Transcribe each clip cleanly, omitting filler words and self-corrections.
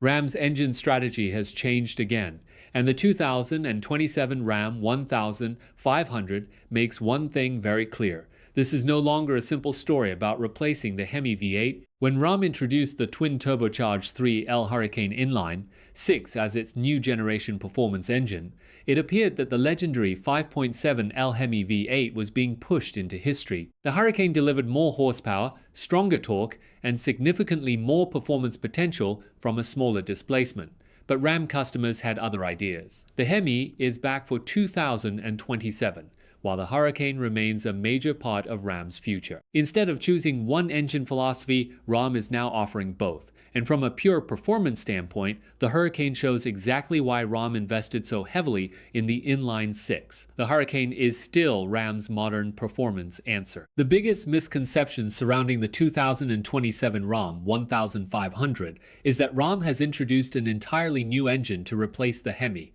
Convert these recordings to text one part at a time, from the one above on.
Ram's engine strategy has changed again, and the 2027 Ram 1500 makes one thing very clear. This is no longer a simple story about replacing the HEMI V8. When Ram introduced the twin-turbocharged 3L Hurricane inline-six as its new generation performance engine, it appeared that the legendary 5.7L HEMI V8 was being pushed into history. The Hurricane delivered more horsepower, stronger torque, and significantly more performance potential from a smaller displacement. But Ram customers had other ideas. The HEMI is back for 2027. While the Hurricane remains a major part of Ram's future. Instead of choosing one engine philosophy, Ram is now offering both. And from a pure performance standpoint, the Hurricane shows exactly why Ram invested so heavily in the inline-six. The Hurricane is still Ram's modern performance answer. The biggest misconception surrounding the 2027 Ram 1500 is that Ram has introduced an entirely new engine to replace the HEMI.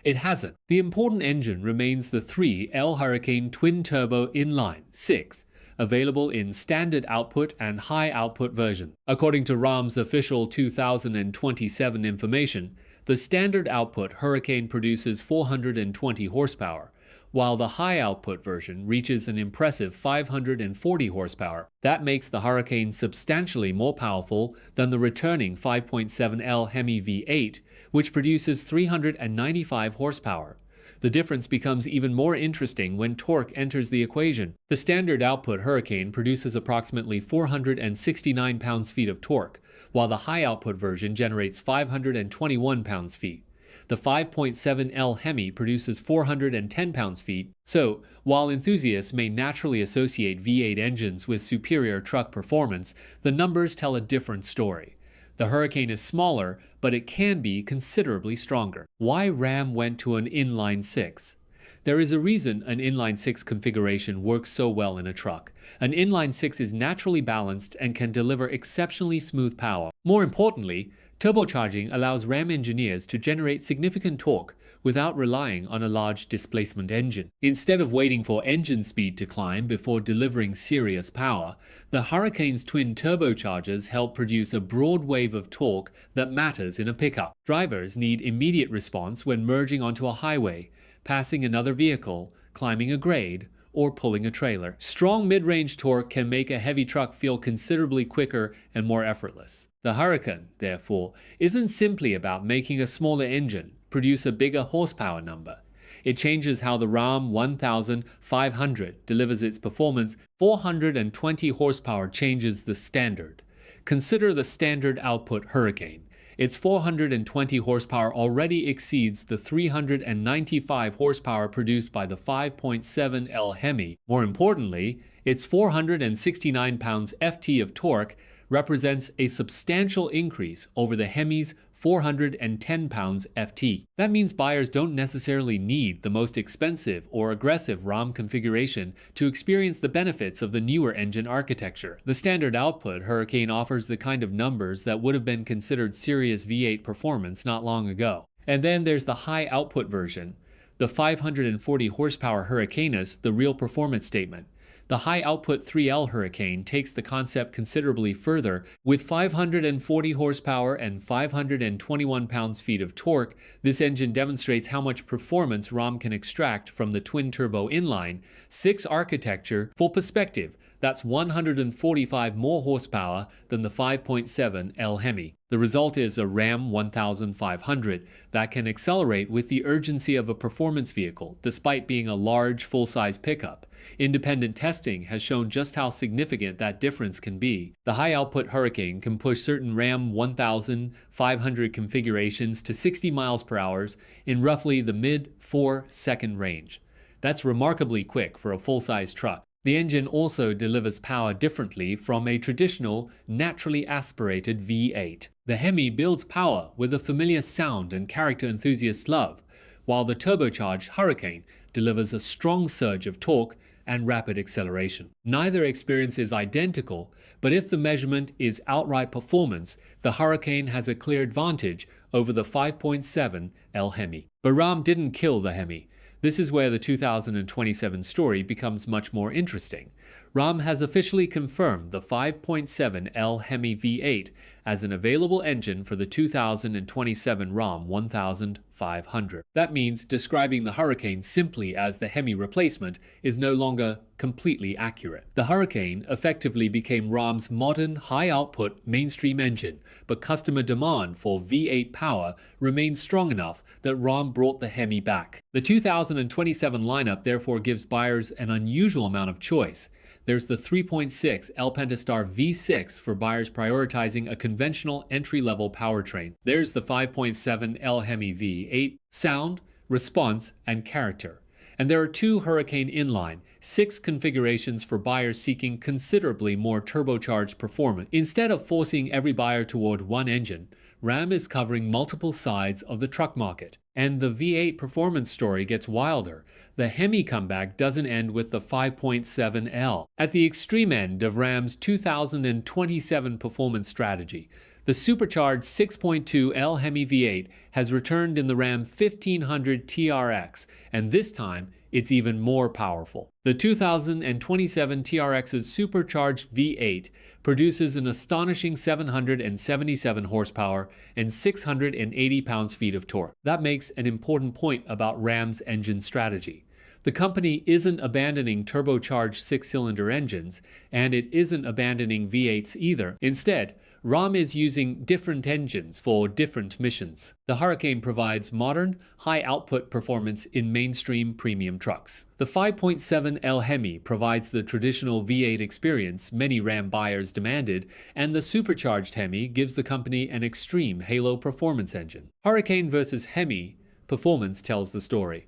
It hasn't. The important engine remains the 3L Hurricane twin-turbo inline-six, available in standard output and high output version. According to Ram's official 2027 information, the standard output Hurricane produces 420 horsepower, while the high output version reaches an impressive 540 horsepower. That makes the Hurricane substantially more powerful than the returning 5.7L HEMI V8, which produces 395 horsepower. The difference becomes even more interesting when torque enters the equation. The standard output Hurricane produces approximately 469 pounds-feet of torque, while the high output version generates 521 pounds-feet. The 5.7L HEMI produces 410 pounds-feet, so while enthusiasts may naturally associate V8 engines with superior truck performance, the numbers tell a different story. The Hurricane is smaller, but it can be considerably stronger. Why Ram went to an inline-six? There is a reason an inline-six configuration works so well in a truck. An inline-six is naturally balanced and can deliver exceptionally smooth power. More importantly, turbocharging allows Ram engineers to generate significant torque without relying on a large displacement engine. Instead of waiting for engine speed to climb before delivering serious power, the Hurricane's twin turbochargers help produce a broad wave of torque that matters in a pickup. Drivers need immediate response when merging onto a highway, passing another vehicle, climbing a grade, or pulling a trailer. Strong mid-range torque can make a heavy truck feel considerably quicker and more effortless. The Hurricane, therefore, isn't simply about making a smaller engine produce a bigger horsepower number. It changes how the Ram 1500 delivers its performance. 420 horsepower changes the standard. Consider the standard output Hurricane. Its 420 horsepower already exceeds the 395 horsepower produced by the 5.7L HEMI. More importantly, its 469 pounds-ft of torque represents a substantial increase over the HEMI's 410 pounds-ft. That means buyers don't necessarily need the most expensive or aggressive Ram configuration to experience the benefits of the newer engine architecture. The standard output Hurricane offers the kind of numbers that would have been considered serious V8 performance not long ago. And then there's the high output version. The 540 horsepower Hurricane is the real performance statement. The high-output 3L Hurricane takes the concept considerably further. With 540 horsepower and 521 pounds-feet of torque, this engine demonstrates how much performance Ram can extract from the twin-turbo inline-six architecture. For perspective, that's 145 more horsepower than the 5.7L HEMI. The result is a Ram 1500 that can accelerate with the urgency of a performance vehicle, despite being a large, full-size pickup. Independent testing has shown just how significant that difference can be. The high-output Hurricane can push certain Ram 1500 configurations to 60 miles per hour in roughly the mid-4-second range. That's remarkably quick for a full-size truck. The engine also delivers power differently from a traditional, naturally aspirated V8. The HEMI builds power with a familiar sound and character enthusiasts love, while the turbocharged Hurricane delivers a strong surge of torque and rapid acceleration. Neither experience is identical, but if the measurement is outright performance, the Hurricane has a clear advantage over the 5.7L HEMI. But Ram didn't kill the HEMI. This is where the 2027 story becomes much more interesting. Ram has officially confirmed the 5.7L HEMI V8 as an available engine for the 2027 Ram 1500. That means describing the Hurricane simply as the HEMI replacement is no longer completely accurate. The Hurricane effectively became Ram's modern, high-output mainstream engine, but customer demand for V8 power remained strong enough that Ram brought the HEMI back. The 2027 lineup therefore gives buyers an unusual amount of choice. There's the 3.6 L Pentastar V6 for buyers prioritizing a conventional entry-level powertrain. There's the 5.7 L HEMI V8, sound, response, and character. And there are two Hurricane inline-six configurations for buyers seeking considerably more turbocharged performance. Instead of forcing every buyer toward one engine, Ram is covering multiple sides of the truck market. And the V8 performance story gets wilder. The HEMI comeback doesn't end with the 5.7L. At the extreme end of Ram's 2027 performance strategy, the supercharged 6.2L HEMI V8 has returned in the Ram 1500 TRX, and this time it's even more powerful. The 2027 TRX's supercharged V8 produces an astonishing 777 horsepower and 680 pounds-feet of torque. That makes an important point about Ram's engine strategy. The company isn't abandoning turbocharged six-cylinder engines, and it isn't abandoning V8s either. Instead, Ram is using different engines for different missions. The Hurricane provides modern, high-output performance in mainstream premium trucks. The 5.7L HEMI provides the traditional V8 experience many Ram buyers demanded, and the supercharged HEMI gives the company an extreme halo performance engine. Hurricane versus HEMI performance tells the story.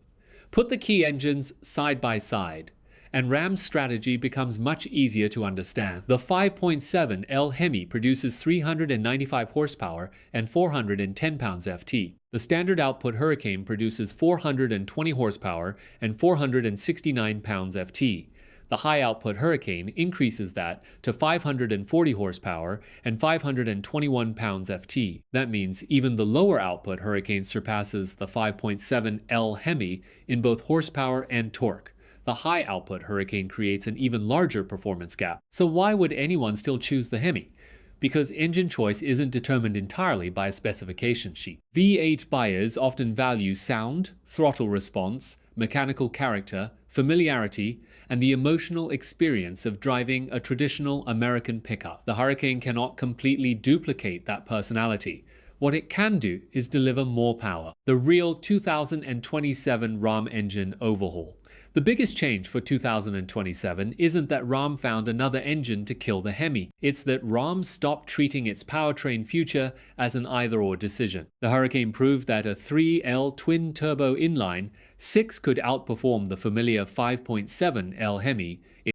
Put the key engines side by side, and Ram's strategy becomes much easier to understand. The 5.7L HEMI produces 395 horsepower and 410 pounds-ft. The standard output Hurricane produces 420 horsepower and 469 pounds-ft. The high-output Hurricane increases that to 540 horsepower and 521 pounds-ft. That means even the lower-output Hurricane surpasses the 5.7L HEMI in both horsepower and torque. The high-output Hurricane creates an even larger performance gap. So why would anyone still choose the HEMI? Because engine choice isn't determined entirely by a specification sheet. V8 buyers often value sound, throttle response, mechanical character, familiarity, and the emotional experience of driving a traditional American pickup. The Hurricane cannot completely duplicate that personality. What it can do is deliver more power. The real 2027 Ram engine overhaul. The biggest change for 2027 isn't that Ram found another engine to kill the HEMI. It's that Ram stopped treating its powertrain future as an either-or decision. The Hurricane proved that a 3L twin-turbo inline-six could outperform the familiar 5.7L HEMI